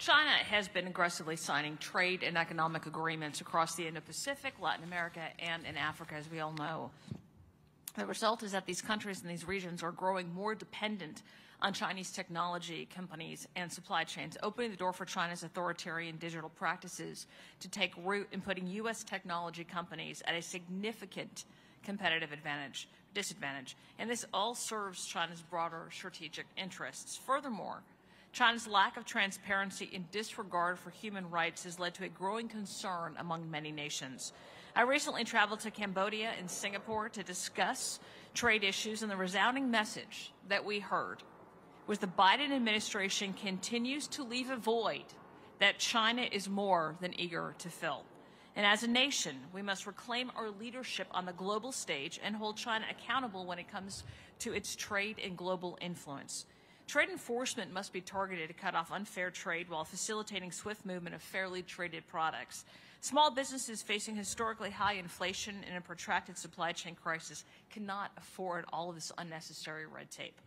China has been aggressively signing trade and economic agreements across the Indo-Pacific, Latin America, and in Africa, as we all know. The result is that these countries and these regions are growing more dependent on Chinese technology companies and supply chains, opening the door for China's authoritarian digital practices to take root in putting U.S. technology companies at a significant competitive disadvantage. And this all serves China's broader strategic interests. Furthermore, China's lack of transparency and disregard for human rights has led to a growing concern among many nations. I recently traveled to Cambodia and Singapore to discuss trade issues, and the resounding message that we heard was the Biden administration continues to leave a void that China is more than eager to fill. And as a nation, we must reclaim our leadership on the global stage and hold China accountable when it comes to its trade and global influence. Trade enforcement must be targeted to cut off unfair trade while facilitating swift movement of fairly traded products. Small businesses facing historically high inflation and a protracted supply chain crisis cannot afford all of this unnecessary red tape.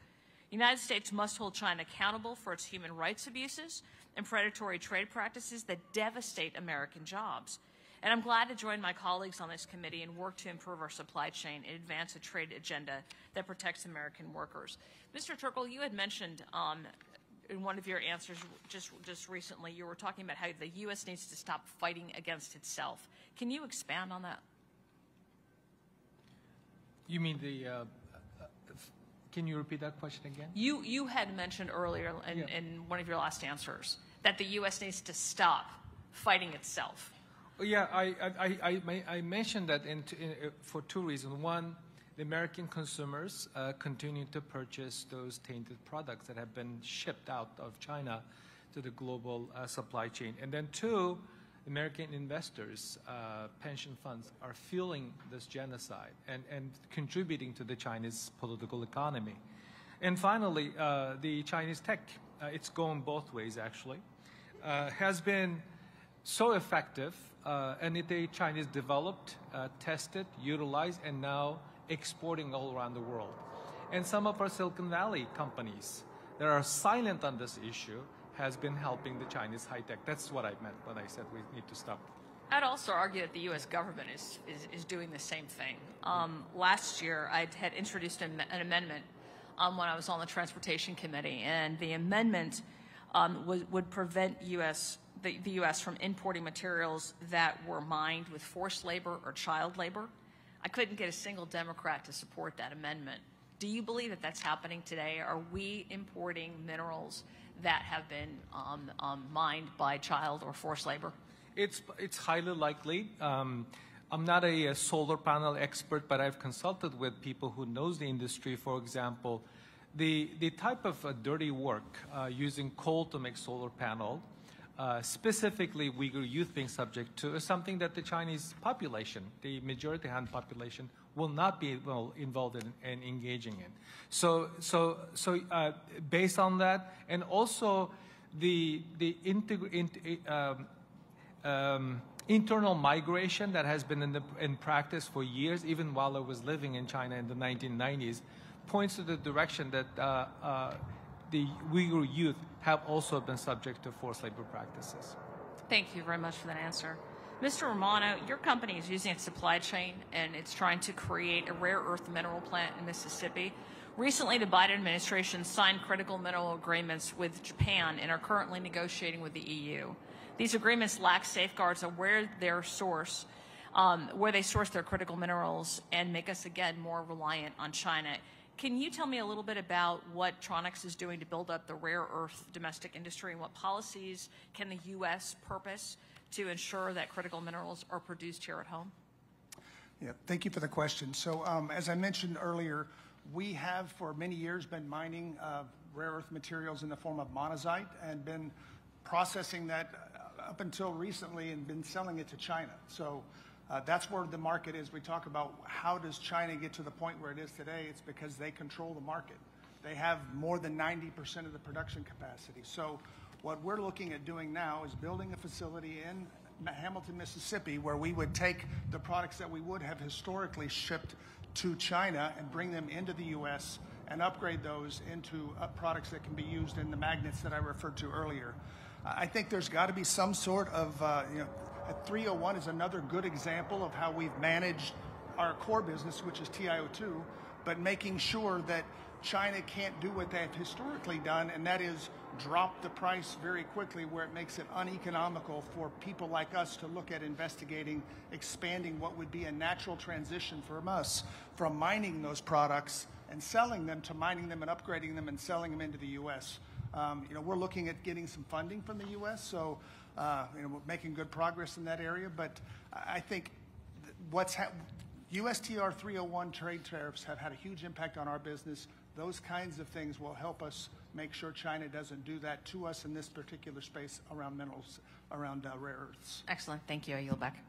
The United States must hold China accountable for its human rights abuses and predatory trade practices that devastate American jobs. And I'm glad to join my colleagues on this committee and work to improve our supply chain and advance a trade agenda that protects American workers. Mr. Turkle, you had mentioned in one of your answers just recently, you were talking about how the U.S. needs to stop fighting against itself. Can you expand on that? You mean the can you repeat that question again? You had mentioned earlier in one of your last answers that the U.S. needs to stop fighting itself. Yeah, I mentioned that for two reasons. One, the American consumers continue to purchase those tainted products that have been shipped out of China to the global supply chain. And then two, American investors, pension funds, are fueling this genocide and contributing to the Chinese political economy. And finally, the Chinese tech, it's going both ways actually, has been so effective, and the Chinese developed, tested, utilized, and now exporting all around the world. And some of our Silicon Valley companies that are silent on this issue has been helping the Chinese high tech. That's what I meant when I said we need to stop. I'd also argue that the U.S. government is doing the same thing. Last year, I had introduced an amendment when I was on the Transportation Committee, and the amendment would prevent the U.S. from importing materials that were mined with forced labor or child labor. I couldn't get a single Democrat to support that amendment. Do you believe that that's happening today? Are we importing minerals that have been mined by child or forced labor? It's highly likely. I'm not a solar panel expert, but I've consulted with people who knows the industry. For example, the type of dirty work using coal to make solar panel, specifically Uyghur youth being subject to, is something that the Chinese population, the majority Han population, will not be involved in and engaging in. So based on that, and also the internal migration that has been in practice for years, even while I was living in China in the 1990s, points to the direction that the Uyghur youth have also been subject to forced labor practices. Thank you very much for that answer. Mr. Romano, your company is using its supply chain and it's trying to create a rare earth mineral plant in Mississippi. Recently, the Biden administration signed critical mineral agreements with Japan and are currently negotiating with the EU. These agreements lack safeguards on where they source their critical minerals and make us, again, more reliant on China. Can you tell me a little bit about what Tronox is doing to build up the rare earth domestic industry, and what policies can the U.S. purpose to ensure that critical minerals are produced here at home? Yeah, thank you for the question. So as I mentioned earlier, we have for many years been mining rare earth materials in the form of monazite and been processing that up until recently and been selling it to China. So that's where the market is. We talk about how does China get to the point where it is today. It's because they control the market. They have more than 90% of the production capacity. So what we're looking at doing now is building a facility in Hamilton, Mississippi, where we would take the products that we would have historically shipped to China and bring them into the U.S. and upgrade those into products that can be used in the magnets that I referred to earlier. I think there's got to be some sort of, you know, 301 is another good example of how we've managed our core business, which is TiO2, but making sure that China can't do what they've historically done, and that is drop the price very quickly where it makes it uneconomical for people like us to look at investigating, expanding what would be a natural transition from us from mining those products and selling them to mining them and upgrading them and selling them into the U.S. You know, we're looking at getting some funding from the U.S., so you know, we're making good progress in that area. But I think USTR 301 trade tariffs have had a huge impact on our business. Those kinds of things will help us make sure China doesn't do that to us in this particular space around minerals, around rare earths. Excellent. Thank you. I yield back.